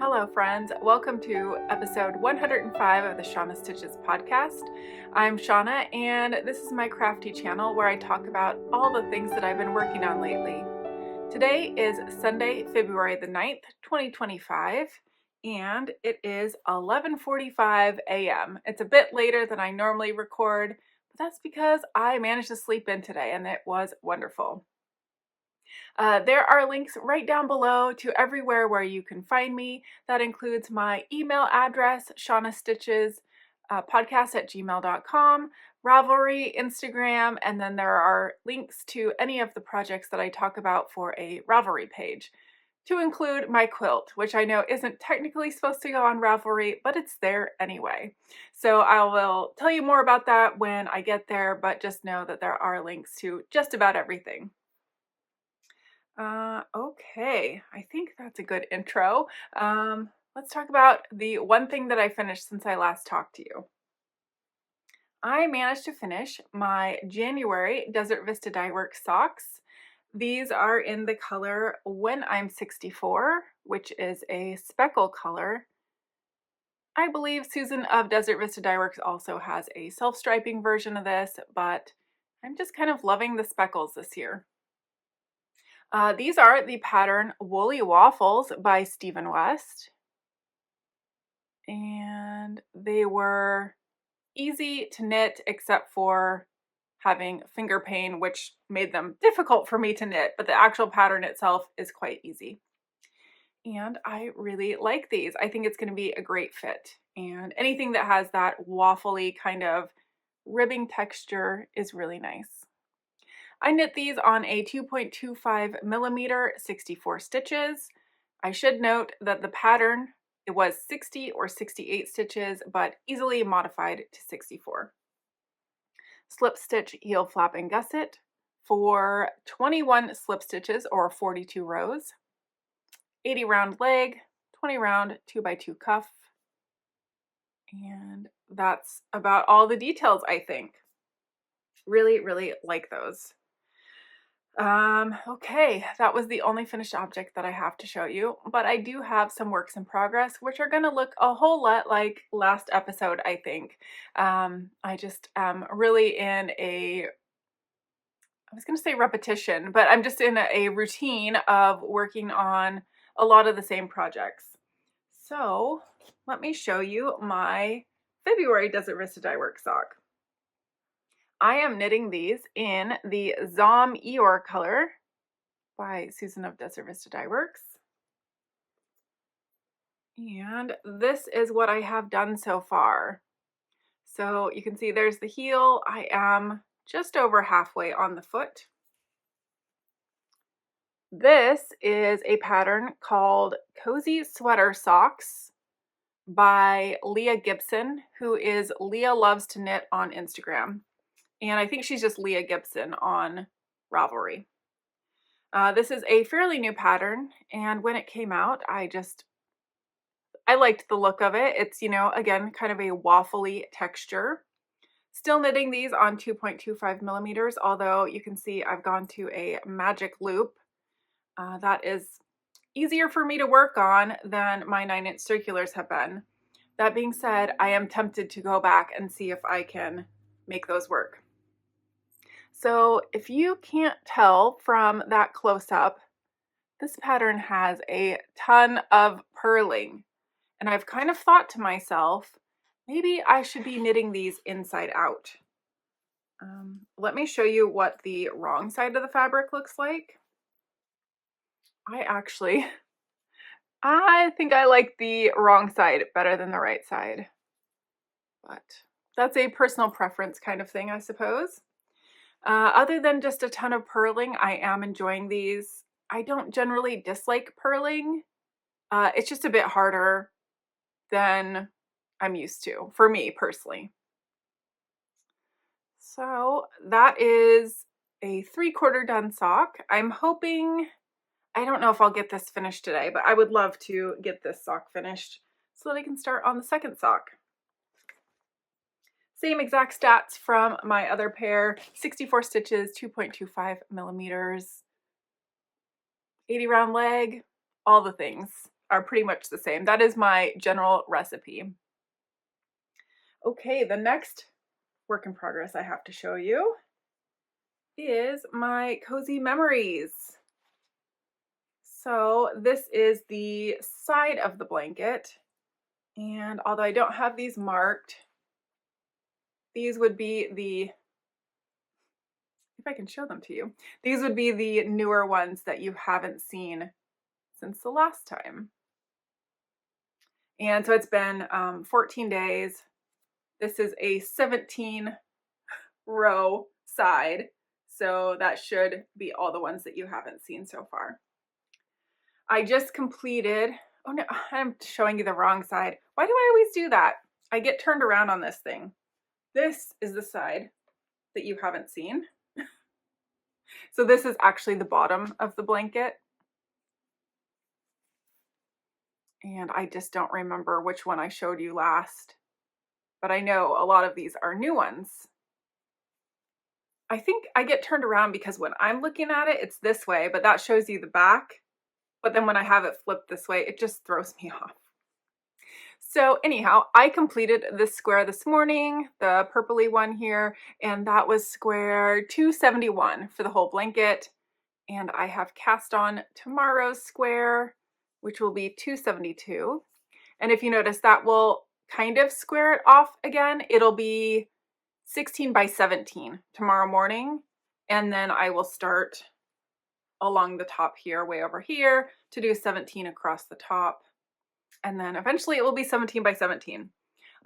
Hello friends, welcome to episode 105 of the Shauna Stitches Podcast. I'm Shauna and this is my crafty channel where I talk about all the things that I've been working on lately. Today is Sunday, February the 9th, 2025 and it is 11:45 a.m. It's a bit later than I normally record, but that's because I managed to sleep in today and it was wonderful. There are links right down below to everywhere where you can find me. That includes my email address, Shauna Stitches podcast at gmail.com, Ravelry, Instagram, and then there are links to any of the projects that I talk about for a Ravelry page, to include my quilt, which I know isn't technically supposed to go on Ravelry, but it's there anyway. So I will tell you more about that when I get there, but just know that there are links to just about everything. Okay, I think that's a good intro. Let's talk about the one thing that I finished since I last talked to you. I managed to finish my January Desert Vista Dyeworks socks. These are in the color When I'm 64, which is a speckle color. I believe Susan of Desert Vista Dyeworks also has a self-striping version of this, but I'm just kind of loving the speckles this year. These are the pattern Woolly Waffles by Stephen West. And they were easy to knit except for having finger pain, which made them difficult for me to knit, but the actual pattern itself is quite easy. And I really like these. I think it's going to be a great fit. And anything that has that waffly kind of ribbing texture is really nice. I knit these on a 2.25 millimeter 64 stitches. I should note that the pattern, it was 60 or 68 stitches, but easily modified to 64. Slip stitch, heel flap, and gusset for 21 slip stitches or 42 rows. 80 round leg, 20 round 2x2 cuff. And that's about all the details, I think. Really, really like those. Okay, that was the only finished object that I have to show you, but I do have some works in progress, which are going to look a whole lot like last episode, I think. I just am really in I was going to say repetition, but I'm just in a routine of working on a lot of the same projects. So let me show you my February Desert Vista Dyeworks sock. I am knitting these in the Eeyore color by Susan of Desert Vista Dyeworks. And this is what I have done so far. So you can see there's the heel. I am just over halfway on the foot. This is a pattern called Cozy Sweater Socks by Leah Gibson, who is Leah Loves to Knit on Instagram. And I think she's just Leah Gibson on Ravelry. This is a fairly new pattern, and when it came out, I liked the look of it. It's, again, kind of a waffly texture. Still knitting these on 2.25 millimeters, although you can see I've gone to a magic loop. That is easier for me to work on than my 9-inch circulars have been. That being said, I am tempted to go back and see if I can make those work. So if you can't tell from that close-up, this pattern has a ton of purling. And I've kind of thought to myself, maybe I should be knitting these inside out. Let me show you what the wrong side of the fabric looks like. I think I like the wrong side better than the right side. But that's a personal preference kind of thing, I suppose. Other than just a ton of purling, I am enjoying these. I don't generally dislike purling. It's just a bit harder than I'm used to, for me personally. So that is a 3/4 done sock. I'm hoping, I don't know if I'll get this finished today, but I would love to get this sock finished so that I can start on the second sock. Same exact stats from my other pair, 64 stitches, 2.25 millimeters, 80 round leg, all the things. are pretty much the same. That is my general recipe. Okay, the next work in progress I have to show you is my cozy memories. So this is the side of the blanket, and although I don't have these marked, these would be the, if I can show them to you, these would be the newer ones that you haven't seen since the last time. And so it's been 14 days. This is a 17 row side, so that should be all the ones that you haven't seen so far. I just completed, oh no, I'm showing you the wrong side. Why do I always do that? I get turned around on this thing. This is the side that you haven't seen. So this is actually the bottom of the blanket. And I just don't remember which one I showed you last. But I know a lot of these are new ones. I think I get turned around because when I'm looking at it, it's this way, but that shows you the back. But then when I have it flipped this way, it just throws me off. So anyhow, I completed this square this morning, the purpley one here, and that was square 271 for the whole blanket. And I have cast on tomorrow's square, which will be 272. And if you notice, that will kind of square it off again. It'll be 16 by 17 tomorrow morning. And then I will start along the top here, way over here, to do 17 across the top. And then eventually it will be 17 by 17.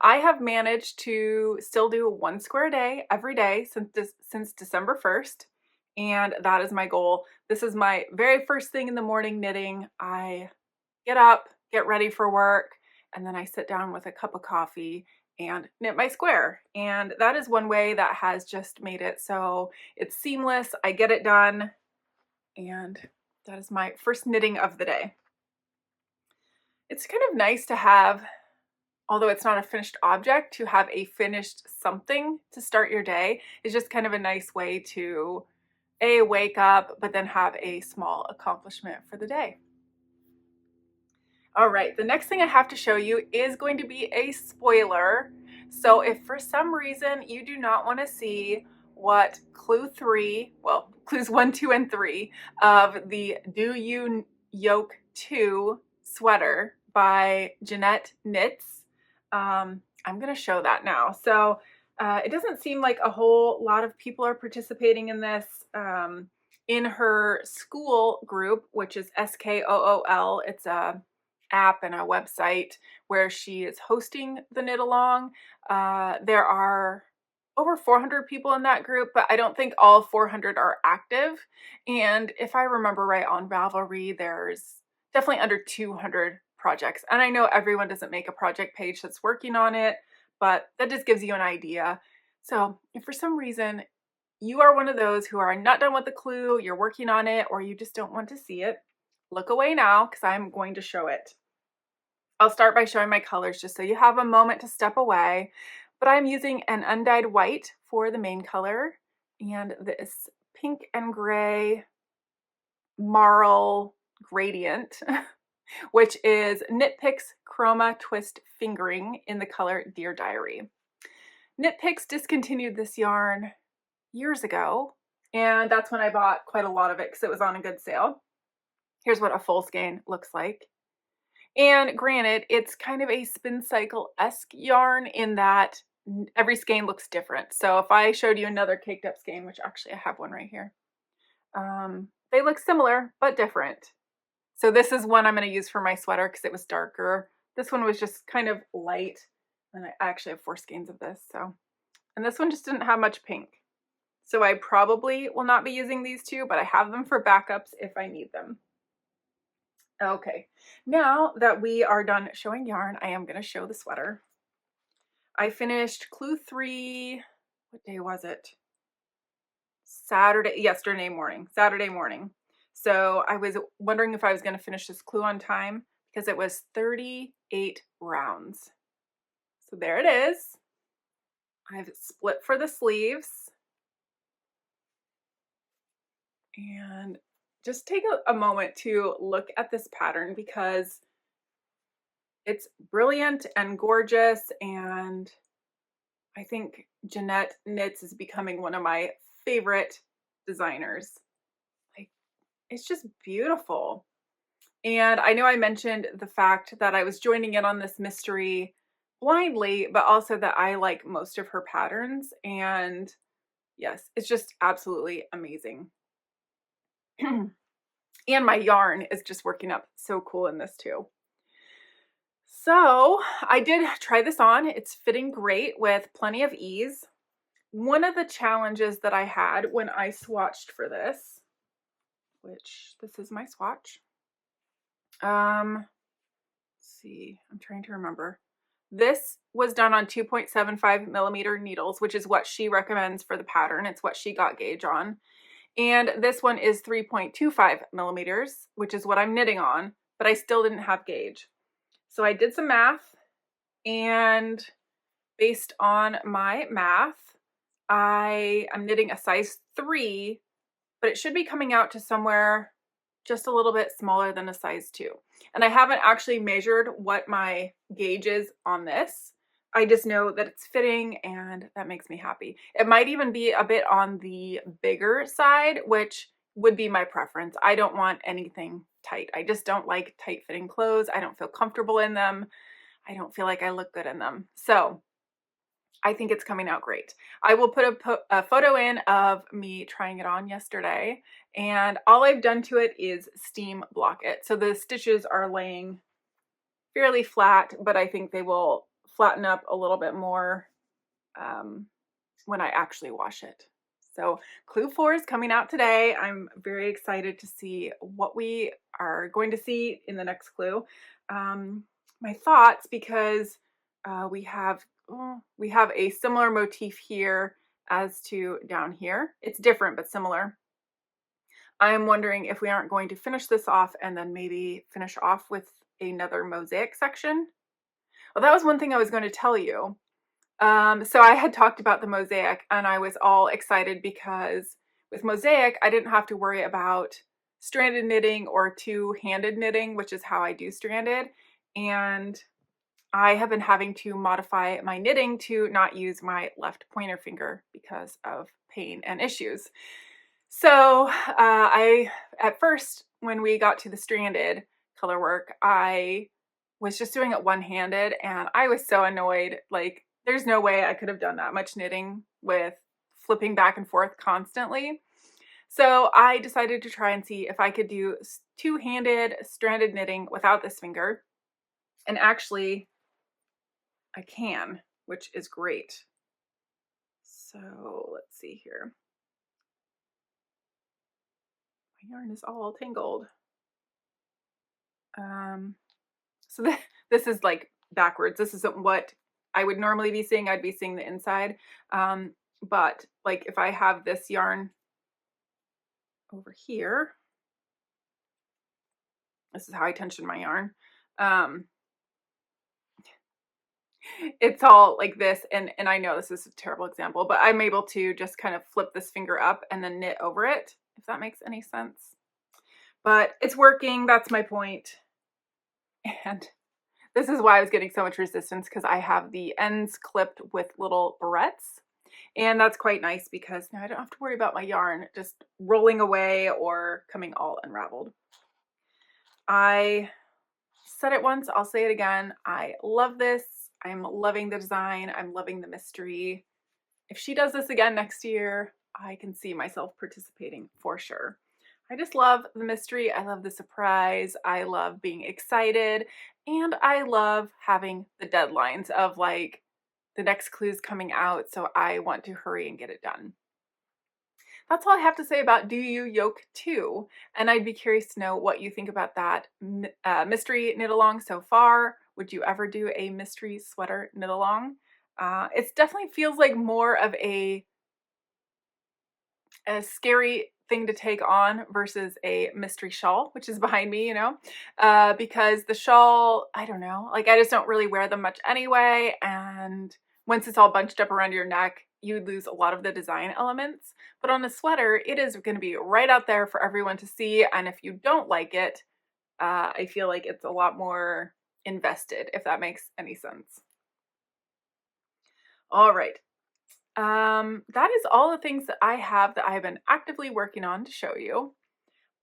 I have managed to still do 1 square a day every day since December 1st. And that is my goal. This is my very first thing in the morning knitting. I get up, get ready for work, and then I sit down with a cup of coffee and knit my square. And that is one way that has just made it so it's seamless. I get it done, and that is my first knitting of the day. It's kind of nice to have, although it's not a finished object, to have a finished something to start your day. It's just kind of a nice way to wake up, but then have a small accomplishment for the day. All right, the next thing I have to show you is going to be a spoiler. So if for some reason you do not want to see what clues 1, 2, and 3 of the Do You Yoke 2 sweater by Zanete Knits, I'm going to show that now. So it doesn't seem like a whole lot of people are participating in this. In her school group, which is SKOOL, it's a app and a website where she is hosting the knit along. There are over 400 people in that group, but I don't think all 400 are active. And if I remember right, on Ravelry, there's definitely under 200 projects. And I know everyone doesn't make a project page that's working on it, but that just gives you an idea. So if for some reason you are one of those who are not done with the clue, you're working on it, or you just don't want to see it, look away now because I'm going to show it. I'll start by showing my colors just so you have a moment to step away. But I'm using an undyed white for the main color and this pink and gray marl gradient, which is Knit Picks Chroma Twist Fingering in the color Dear Diary. Knit Picks discontinued this yarn years ago, and that's when I bought quite a lot of it because it was on a good sale. Here's what a full skein looks like. And granted, it's kind of a spin cycle-esque yarn in that every skein looks different. So if I showed you another caked up skein, which actually I have one right here, they look similar but different. So this is one I'm going to use for my sweater because it was darker. This one was just kind of light, and I actually have 4 skeins of this. And this one just didn't have much pink. So I probably will not be using these two, but I have them for backups if I need them. Okay, now that we are done showing yarn, I am going to show the sweater. I finished clue 3, what day was it? Saturday morning. So I was wondering if I was going to finish this clue on time because it was 38 rounds. So there it is. I've split for the sleeves. And just take a moment to look at this pattern because It's brilliant and gorgeous, and I think Jeanette Knits is becoming one of my favorite designers. Like, it's just beautiful. And I know I mentioned the fact that I was joining in on this mystery blindly, but also that I like most of her patterns. And yes, it's just absolutely amazing. And my yarn is just working up so cool in this too. So I did try this on. It's fitting great with plenty of ease. One of the challenges that I had when I swatched for this, which this is my swatch. Let's see, I'm trying to remember. This was done on 2.75 millimeter needles, which is what she recommends for the pattern. It's what she got gauge on. And this one is 3.25 millimeters, which is what I'm knitting on, but I still didn't have gauge. So I did some math, and based on my math, I am knitting a size 3, but it should be coming out to somewhere just a little bit smaller than a size 2. And I haven't actually measured what my gauge is on this. I just know that it's fitting, and that makes me happy. It might even be a bit on the bigger side, which would be my preference. I don't want anything tight. I just don't like tight fitting clothes. I don't feel comfortable in them. I don't feel like I look good in them. So I think it's coming out great. I will put a photo in of me trying it on yesterday, and all I've done to it is steam block it. So the stitches are laying fairly flat, but I think they will flatten up a little bit more when I actually wash it. So clue 4 is coming out today. I'm very excited to see what we are going to see in the next clue. My thoughts, because we have a similar motif here as to down here. It's different, but similar. I'm wondering if we aren't going to finish this off and then maybe finish off with another mosaic section. Well, that was one thing I was going to tell you. So I had talked about the mosaic, and I was all excited because with mosaic, I didn't have to worry about stranded knitting or two-handed knitting, which is how I do stranded. And I have been having to modify my knitting to not use my left pointer finger because of pain and issues. So at first, when we got to the stranded color work, I was just doing it one-handed, and I was so annoyed. Like, there's no way I could have done that much knitting with flipping back and forth constantly. So I decided to try and see if I could do two-handed stranded knitting without this finger. And actually, I can, which is great. So let's see here. My yarn is all tangled. So this is like backwards. This isn't what I would normally be seeing. I'd be seeing the inside. But like if I have this yarn over here, this is how I tension my yarn. It's all like this, and I know this is a terrible example, but I'm able to just kind of flip this finger up and then knit over it, if that makes any sense. But it's working, that's my point. And this is why I was getting so much resistance, because I have the ends clipped with little barrettes. And that's quite nice because now I don't have to worry about my yarn just rolling away or coming all unraveled. I said it once, I'll say it again. I love this. I'm loving the design. I'm loving the mystery. If she does this again next year, I can see myself participating for sure. I just love the mystery. I love the surprise. I love being excited. And I love having the deadlines of like the next clue's coming out. So I want to hurry and get it done. That's all I have to say about Do You Yoke 2. And I'd be curious to know what you think about that mystery knit along so far. Would you ever do a mystery sweater knit along? It definitely feels like more of a scary thing to take on versus a mystery shawl, which is behind me, you know, because the shawl, I don't know, like I just don't really wear them much anyway. And once it's all bunched up around your neck, you lose a lot of the design elements. But on a sweater, it is going to be right out there for everyone to see. And if you don't like it, I feel like it's a lot more invested, if that makes any sense. All right. That is all the things that I have that I've been actively working on to show you.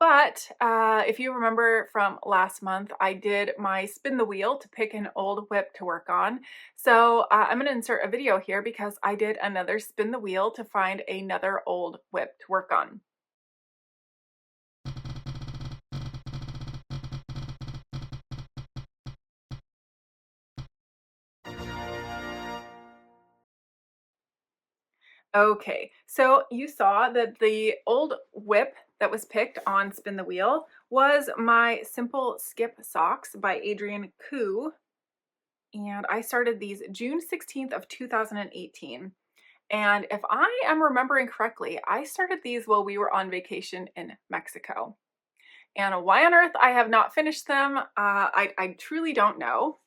But if you remember from last month, I did my spin the wheel to pick an old WIP to work on. So I'm going to insert a video here because I did another spin the wheel to find another old WIP to work on. Okay, so you saw that the old WIP that was picked on Spin the Wheel was my Simple Skip Socks by Adrienne. And I started these June 16th of 2018. And if I am remembering correctly, I started these while we were on vacation in Mexico. And why on earth I have not finished them, I truly don't know.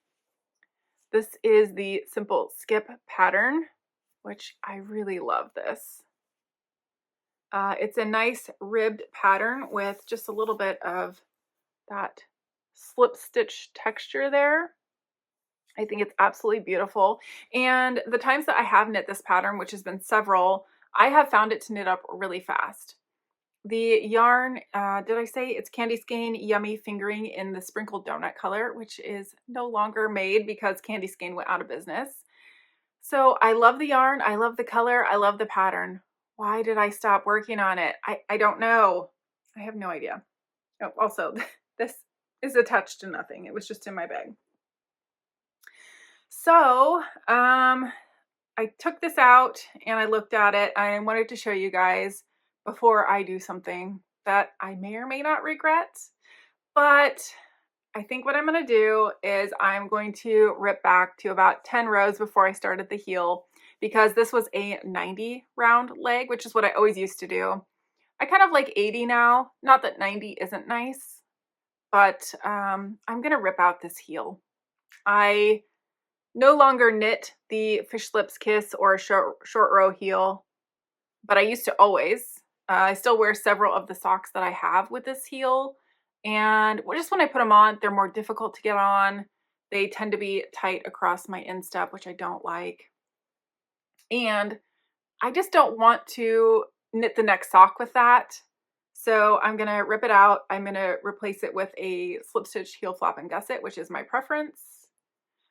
This is the Simple Skip pattern, which I really love this. It's a nice ribbed pattern with just a little bit of that slip stitch texture there. I think it's absolutely beautiful. And the times that I have knit this pattern, which has been several, I have found it to knit up really fast. The yarn, did I say it's Candy Skein Yummy Fingering in the Sprinkled Donut color, which is no longer made because Candy Skein went out of business. So I love the yarn, I love the color, I love the pattern. Why did I stop working on it? I don't know. I have no idea. Oh, also, this is attached to nothing. It was just in my bag. So I took this out and I looked at it. I wanted to show you guys before I do something that I may or may not regret. But I think what I'm going to do is I'm going to rip back to about 10 rows before I started the heel, because this was a 90 round leg, which is what I always used to do. I kind of like 80 now. Not that 90 isn't nice, but I'm going to rip out this heel. I no longer knit the Fish Lips Kiss or short row heel, but I used to always. I still wear several of the socks that I have with this heel. And just when I put them on, they're more difficult to get on. They tend to be tight across my instep, which I don't like. And I just don't want to knit the next sock with that. So I'm going to rip it out. I'm going to replace it with a slip stitch heel flap and gusset, which is my preference.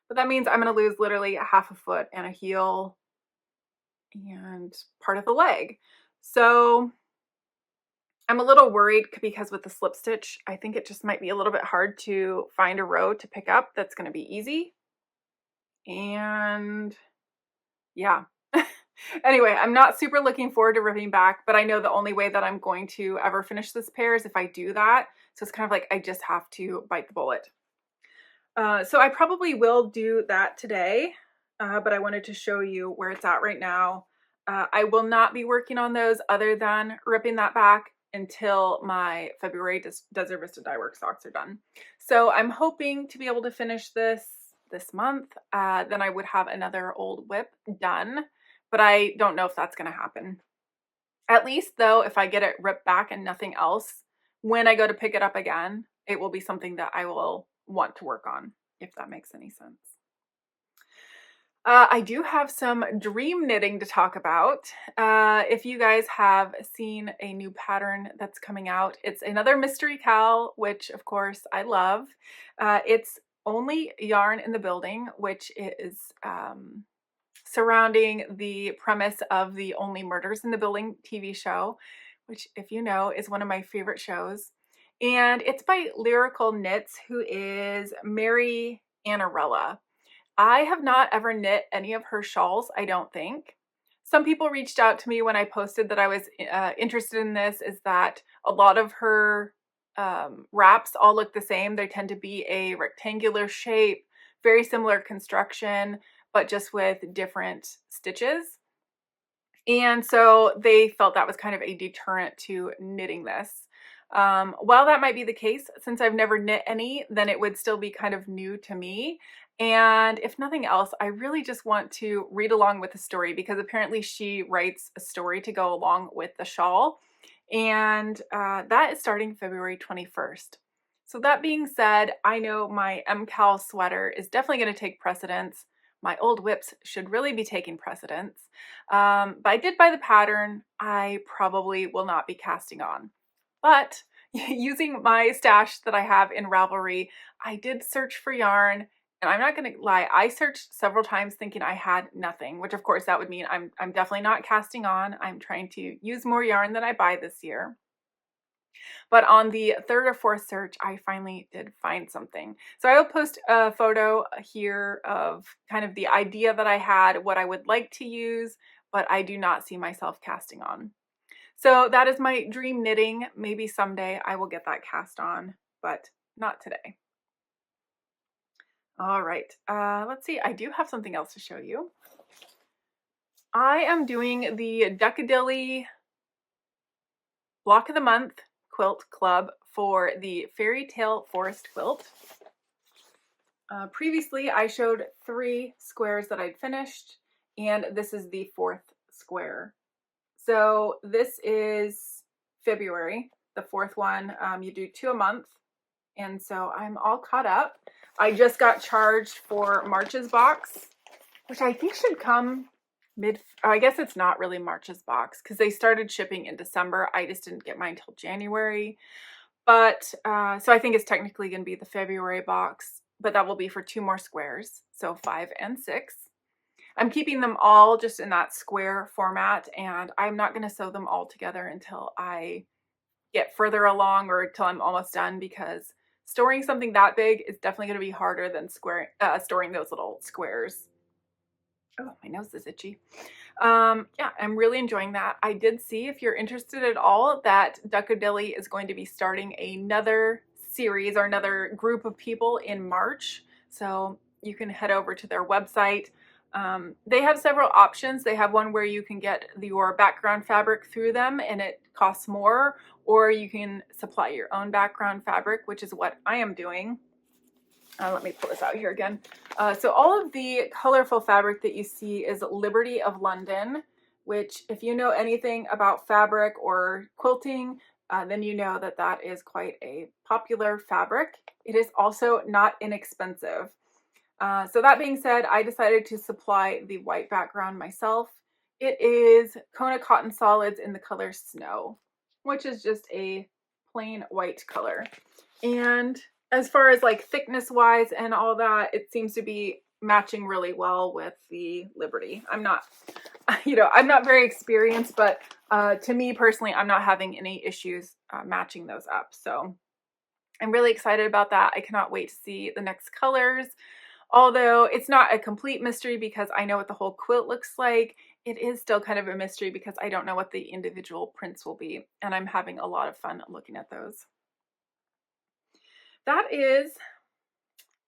But that means I'm going to lose literally a half a foot and a heel and part of the leg. So I'm a little worried because with the slip stitch, I think it just might be a little bit hard to find a row to pick up that's going to be easy. And yeah. Anyway, I'm not super looking forward to ripping back, but I know the only way that I'm going to ever finish this pair is if I do that. So it's kind of like I just have to bite the bullet. So I probably will do that today, but I wanted to show you where it's at right now. I will not be working on those other than ripping that back until my February Desert Vista Dyeworks socks are done. So I'm hoping to be able to finish this month. Then I would have another old WIP done, but I don't know if that's going to happen. At least though, if I get it ripped back and nothing else, when I go to pick it up again, it will be something that I will want to work on, if that makes any sense. I do have some dream knitting to talk about. If you guys have seen a new pattern that's coming out, it's another mystery MKAL, which of course I love. It's Only Yarn in the Building, which is surrounding the premise of the Only Murders in the Building TV show, which, if you know, is one of my favorite shows. And it's by Lyrical Knits, who is Mary Annarella. I have not ever knit any of her shawls, I don't think. Some people reached out to me when I posted that I was interested in this, is that a lot of her wraps all look the same. They tend to be a rectangular shape, very similar construction, but just with different stitches. And so they felt that was kind of a deterrent to knitting this. While that might be the case, since I've never knit any, then it would still be kind of new to me. And if nothing else, I really just want to read along with the story, because apparently she writes a story to go along with the shawl. And that is starting February 21st. So that being said, I know my MKAL sweater is definitely going to take precedence. My old WIPs should really be taking precedence. But I did buy the pattern. I probably will not be casting on. But using my stash that I have in Ravelry, I did search for yarn. And I'm not going to lie, I searched several times thinking I had nothing, which of course that would mean I'm definitely not casting on. I'm trying to use more yarn than I buy this year. But on the third or fourth search, I finally did find something. So I will post a photo here of kind of the idea that I had, what I would like to use, but I do not see myself casting on. So that is my dream knitting. Maybe someday I will get that cast on, but not today. All right, let's see. I do have something else to show you. I am doing the Duckadilly Block of the Month Quilt Club for the Fairy Tale Forest quilt. Previously, I showed 3 squares that I'd finished, and this is the 4th square. So this is February, the 4th one. You do 2 a month, and so I'm all caught up. I just got charged for March's box, which I think should come I guess it's not really March's box because they started shipping in December. I just didn't get mine until January. But so I think it's technically going to be the February box, but that will be for 2 more squares, so 5 and 6. I'm keeping them all just in that square format, and I'm not going to sew them all together until I get further along or until I'm almost done, because storing something that big is definitely going to be harder than storing those little squares. Oh, my nose is itchy. Yeah, I'm really enjoying that. I did see, if you're interested at all, that Duckadilly is going to be starting another series or another group of people in March. So you can head over to their website. They have several options. They have one where you can get your background fabric through them and it costs more, or you can supply your own background fabric, which is what I am doing. Let me pull this out here again. So all of the colorful fabric that you see is Liberty of London, which, if you know anything about fabric or quilting, then you know that that is quite a popular fabric. It is also not inexpensive. So that being said, I decided to supply the white background myself. It is Kona Cotton Solids in the color Snow, which is just a plain white color. And as far as like thickness wise and all that, it seems to be matching really well with the Liberty. I'm not very experienced, but to me personally, I'm not having any issues matching those up. So I'm really excited about that. I cannot wait to see the next colors. Although it's not a complete mystery because I know what the whole quilt looks like, it is still kind of a mystery because I don't know what the individual prints will be. And I'm having a lot of fun looking at those. That is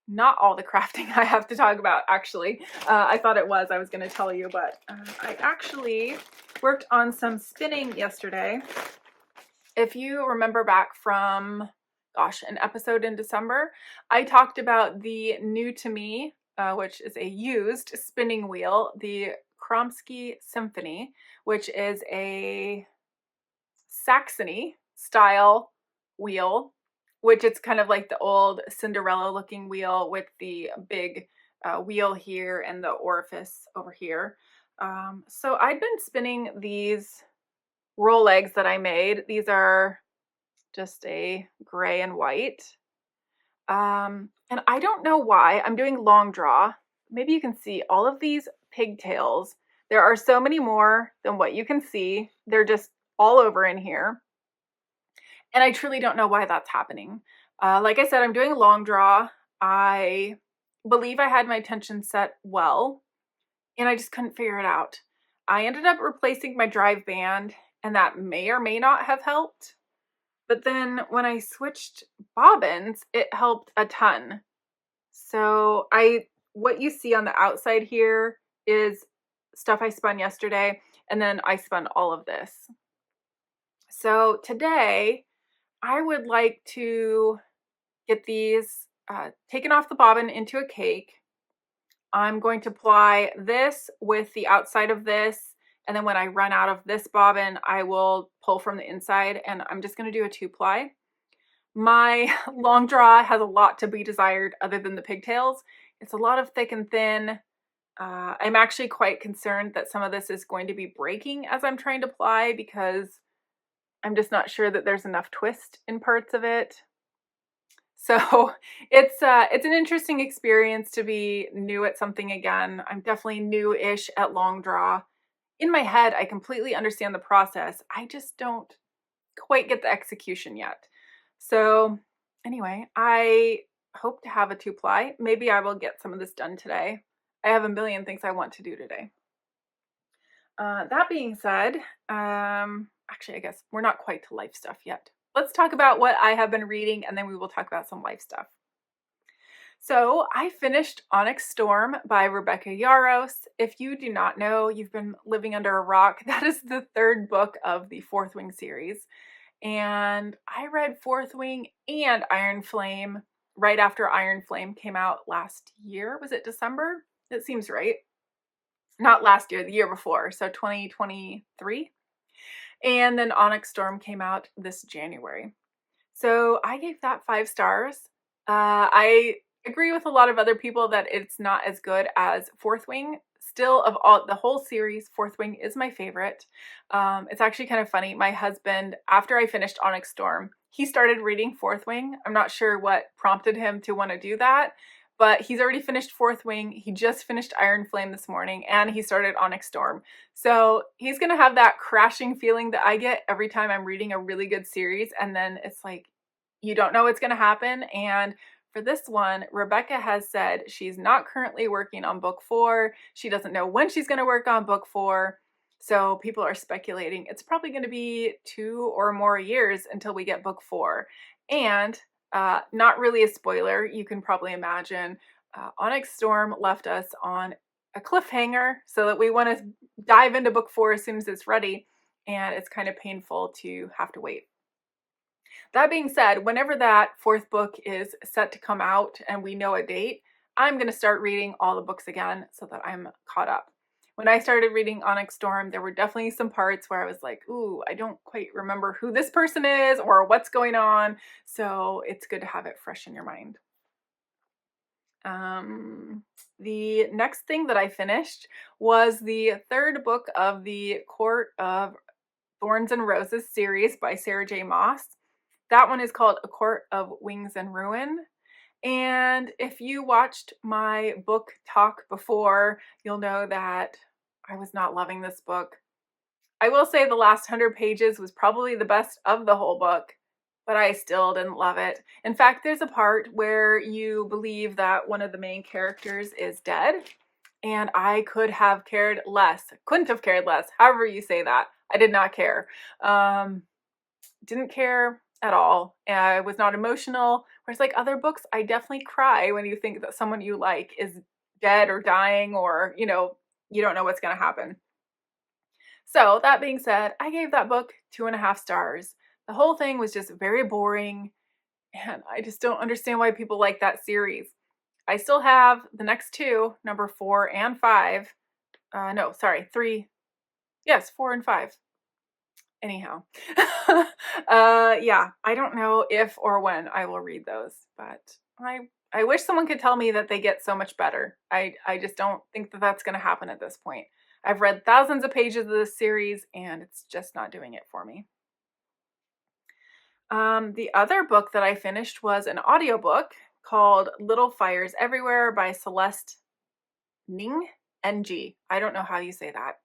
not all the crafting I have to talk about, actually. I thought I was going to tell you, but I actually worked on some spinning yesterday. If you remember back from, an episode in December, I talked about the new to me, which is a used spinning wheel, the Kromsky Symphony, which is a Saxony style wheel, which it's kind of like the old Cinderella looking wheel with the big wheel here and the orifice over here. So I'd been spinning these roll legs that I made. These are just a gray and white. And I don't know why. I'm doing long draw. Maybe you can see all of these pigtails. There are so many more than what you can see. They're just all over in here. And I truly don't know why that's happening. Like I said, I'm doing a long draw. I believe I had my tension set well, and I just couldn't figure it out. I ended up replacing my drive band, and that may or may not have helped. But then when I switched bobbins, it helped a ton. So what you see on the outside here is stuff I spun yesterday, and then I spun all of this. So today, I would like to get these taken off the bobbin into a cake. I'm going to ply this with the outside of this, and then when I run out of this bobbin, I will pull from the inside, and I'm just going to do a 2-ply. My long draw has a lot to be desired other than the pigtails. It's a lot of thick and thin. I'm actually quite concerned that some of this is going to be breaking as I'm trying to ply because I'm just not sure that there's enough twist in parts of it. So it's an interesting experience to be new at something again. I'm definitely new-ish at long draw. In my head, I completely understand the process. I just don't quite get the execution yet. So anyway, I hope to have a 2-ply. Maybe I will get some of this done today. I have a million things I want to do today. That being said, actually, I guess we're not quite to life stuff yet. Let's talk about what I have been reading, and then we will talk about some life stuff. So I finished Onyx Storm by Rebecca Yarros. If you do not know, you've been living under a rock. That is the 3rd book of the Fourth Wing series. And I read Fourth Wing and Iron Flame right after Iron Flame came out last year. Was it December? It seems right. Not last year, the year before. So 2023. And then Onyx Storm came out this January. So I gave that 5 stars. I agree with a lot of other people that it's not as good as Fourth Wing. Still, of all the whole series, Fourth Wing is my favorite. It's actually kind of funny. My husband, after I finished Onyx Storm, he started reading Fourth Wing. I'm not sure what prompted him to want to do that, but he's already finished Fourth Wing. He just finished Iron Flame this morning, and he started Onyx Storm. So he's going to have that crashing feeling that I get every time I'm reading a really good series, and then it's like, you don't know what's going to happen. And for this one, Rebecca has said she's not currently working on book 4. She doesn't know when she's going to work on book 4. So people are speculating it's probably going to be 2 or more years until we get book 4. And not really a spoiler, you can probably imagine, Onyx Storm left us on a cliffhanger so that we want to dive into book 4 as soon as it's ready. And it's kind of painful to have to wait. That being said, whenever that 4th book is set to come out and we know a date, I'm going to start reading all the books again so that I'm caught up. When I started reading Onyx Storm, there were definitely some parts where I was like, ooh, I don't quite remember who this person is or what's going on. So it's good to have it fresh in your mind. The next thing that I finished was the 3rd book of the Court of Thorns and Roses series by Sarah J. Maas. That one is called A Court of Wings and Ruin. And if you watched my book talk before, you'll know that I was not loving this book. I will say the last 100 pages was probably the best of the whole book, but I still didn't love it. In fact, there's a part where you believe that one of the main characters is dead, and I could have cared less. Couldn't have cared less, however you say that. I did not care. Didn't care at all. I was not emotional. Whereas like other books, I definitely cry when you think that someone you like is dead or dying, or, you don't know what's going to happen. So that being said, I gave that book 2.5 stars. The whole thing was just very boring, and I just don't understand why people like that series. I still have the next 2, number 4 and 5. No, sorry, 3. Yes, 4 and 5. Anyhow, yeah, I don't know if or when I will read those, but I wish someone could tell me that they get so much better. I just don't think that that's going to happen at this point. I've read thousands of pages of this series, and it's just not doing it for me. The other book that I finished was an audiobook called Little Fires Everywhere by Celeste Ng, Ng. I don't know how you say that.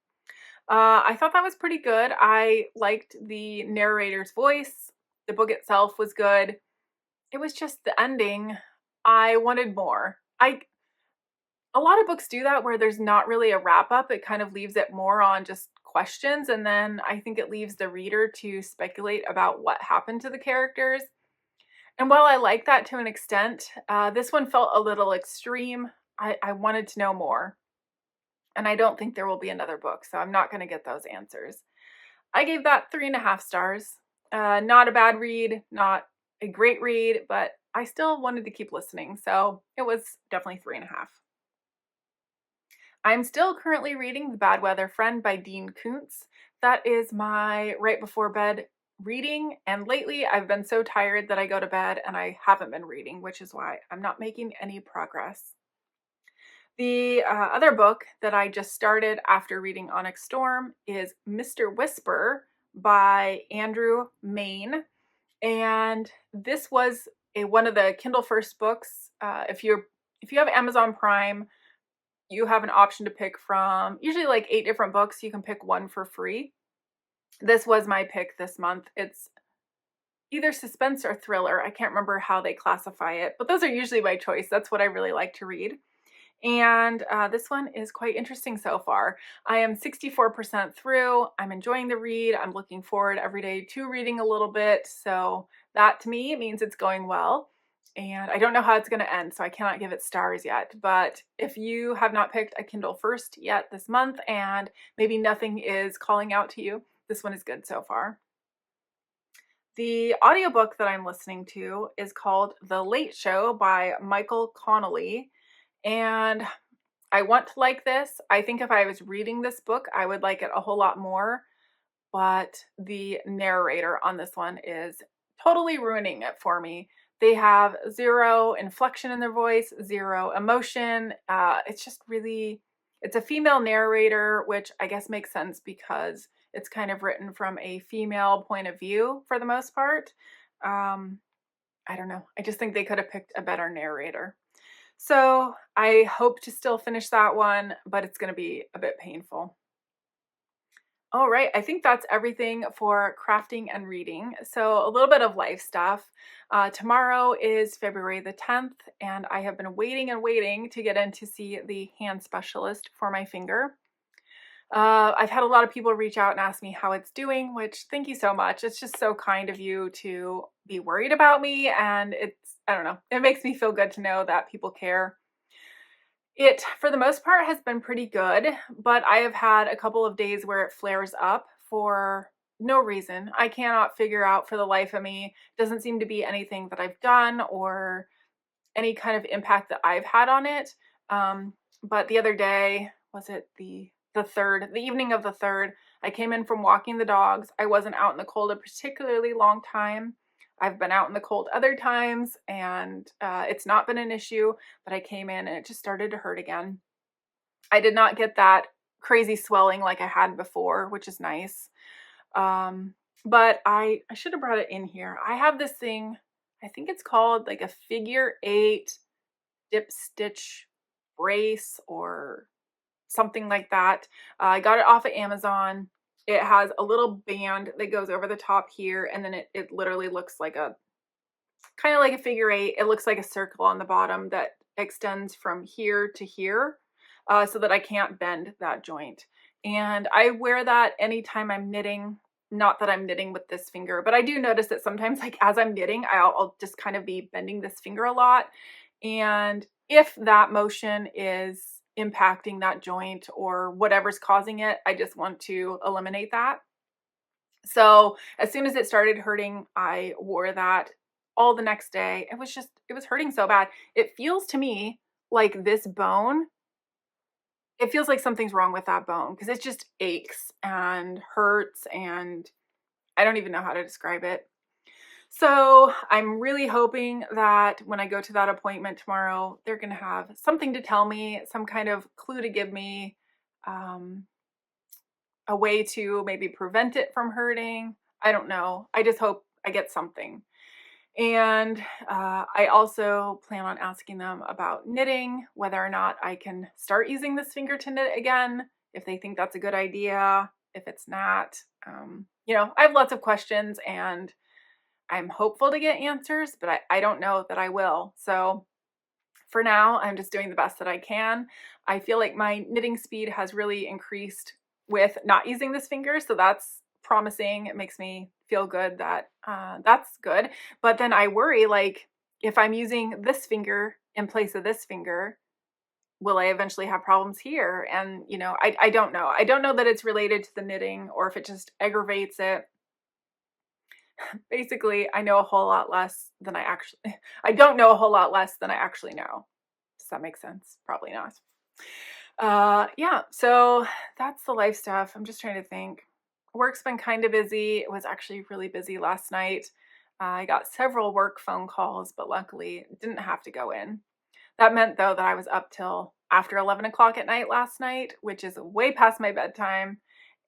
I thought that was pretty good. I liked the narrator's voice. The book itself was good. It was just the ending. I wanted more. A lot of books do that where there's not really a wrap up. It kind of leaves it more on just questions, and then I think it leaves the reader to speculate about what happened to the characters. And while I like that to an extent, this one felt a little extreme. I wanted to know more. And I don't think there will be another book, so I'm not going to get those answers. I gave that 3.5 stars. Not a bad read, not a great read, but I still wanted to keep listening, so it was definitely 3.5. I'm still currently reading The Bad Weather Friend by Dean Koontz. That is my right before bed reading, and lately I've been so tired that I go to bed and I haven't been reading, which is why I'm not making any progress. The other book that I just started after reading Onyx Storm is Mr. Whisper by Andrew Main. And this was one of the Kindle First books. If you have Amazon Prime, you have an option to pick from usually like 8 different books. You can pick one for free. This was my pick this month. It's either suspense or thriller. I can't remember how they classify it, but those are usually my choice. That's what I really like to read. And this one is quite interesting so far. I am 64% through. I'm enjoying the read. I'm looking forward every day to reading a little bit. So that to me means it's going well. And I don't know how it's going to end, so I cannot give it stars yet. But if you have not picked a Kindle First yet this month and maybe nothing is calling out to you, this one is good so far. The audiobook that I'm listening to is called The Late Show by Michael Connolly. And I want to like this. I think if I was reading this book, I would like it a whole lot more. But the narrator on this one is totally ruining it for me. They have zero inflection in their voice, zero emotion. It's just really, it's a female narrator, which I guess makes sense because it's kind of written from a female point of view for the most part. I don't know. I just think they could have picked a better narrator. So I hope to still finish that one, but it's going to be a bit painful. All right, I think that's everything for crafting and reading. So a little bit of life stuff. Tomorrow is February the 10th, and I have been waiting and waiting to get in to see the hand specialist for my finger. I've had a lot of people reach out and ask me how it's doing, which thank you so much. It's just so kind of you to be worried about me, and I don't know, it makes me feel good to know that people care. It, for the most part, has been pretty good, but I have had a couple of days where it flares up for no reason. I cannot figure out for the life of me. It doesn't seem to be anything that I've done or any kind of impact that I've had on it. But the other day, was it the evening of the 3rd, I came in from walking the dogs. I wasn't out in the cold a particularly long time. I've been out in the cold other times, and it's not been an issue, but I came in and it just started to hurt again. I did not get that crazy swelling like I had before, which is nice. But I should have brought it in here. I have this thing, I think it's called like a figure 8 dip stitch brace or something like that. I got it off of Amazon. It has a little band that goes over the top here, and then it literally looks like kind of like a figure 8. It looks like a circle on the bottom that extends from here to here, so that I can't bend that joint. And I wear that anytime I'm knitting. Not that I'm knitting with this finger, but I do notice that sometimes, like as I'm knitting, I'll just kind of be bending this finger a lot. And if that motion is impacting that joint or whatever's causing it, I just want to eliminate that. So as soon as it started hurting, I wore that all the next day. It was hurting so bad. It feels to me like this bone, it feels like something's wrong with that bone because it just aches and hurts, and I don't even know how to describe it. So I'm really hoping that when I go to that appointment tomorrow, they're going to have something to tell me, some kind of clue to give me, a way to maybe prevent it from hurting. I don't know. I just hope I get something. And I also plan on asking them about knitting, whether or not I can start using this finger to knit again, if they think that's a good idea, if it's not. I have lots of questions, and I'm hopeful to get answers, but I don't know that I will. So for now, I'm just doing the best that I can. I feel like my knitting speed has really increased with not using this finger, so that's promising. It makes me feel good that that's good. But then I worry, like, if I'm using this finger in place of this finger, will I eventually have problems here? And, I don't know. I don't know that it's related to the knitting or if it just aggravates it. Basically, I don't know a whole lot less than I actually know. Does that make sense? Probably not. Yeah, so that's the life stuff. I'm just trying to think. Work's been kind of busy. It was actually really busy last night. I got several work phone calls, but luckily didn't have to go in. That meant, though, that I was up till after 11 o'clock at night last night, which is way past my bedtime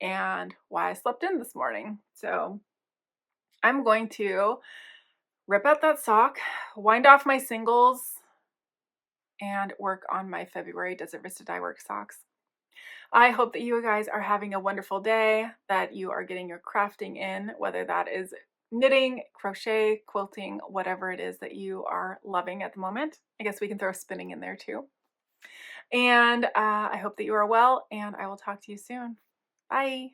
and why I slept in this morning. So I'm going to rip out that sock, wind off my singles, and work on my February Desert Vista Dyeworks socks. I hope that you guys are having a wonderful day, that you are getting your crafting in, whether that is knitting, crochet, quilting, whatever it is that you are loving at the moment. I guess we can throw spinning in there too. And I hope that you are well, and I will talk to you soon. Bye.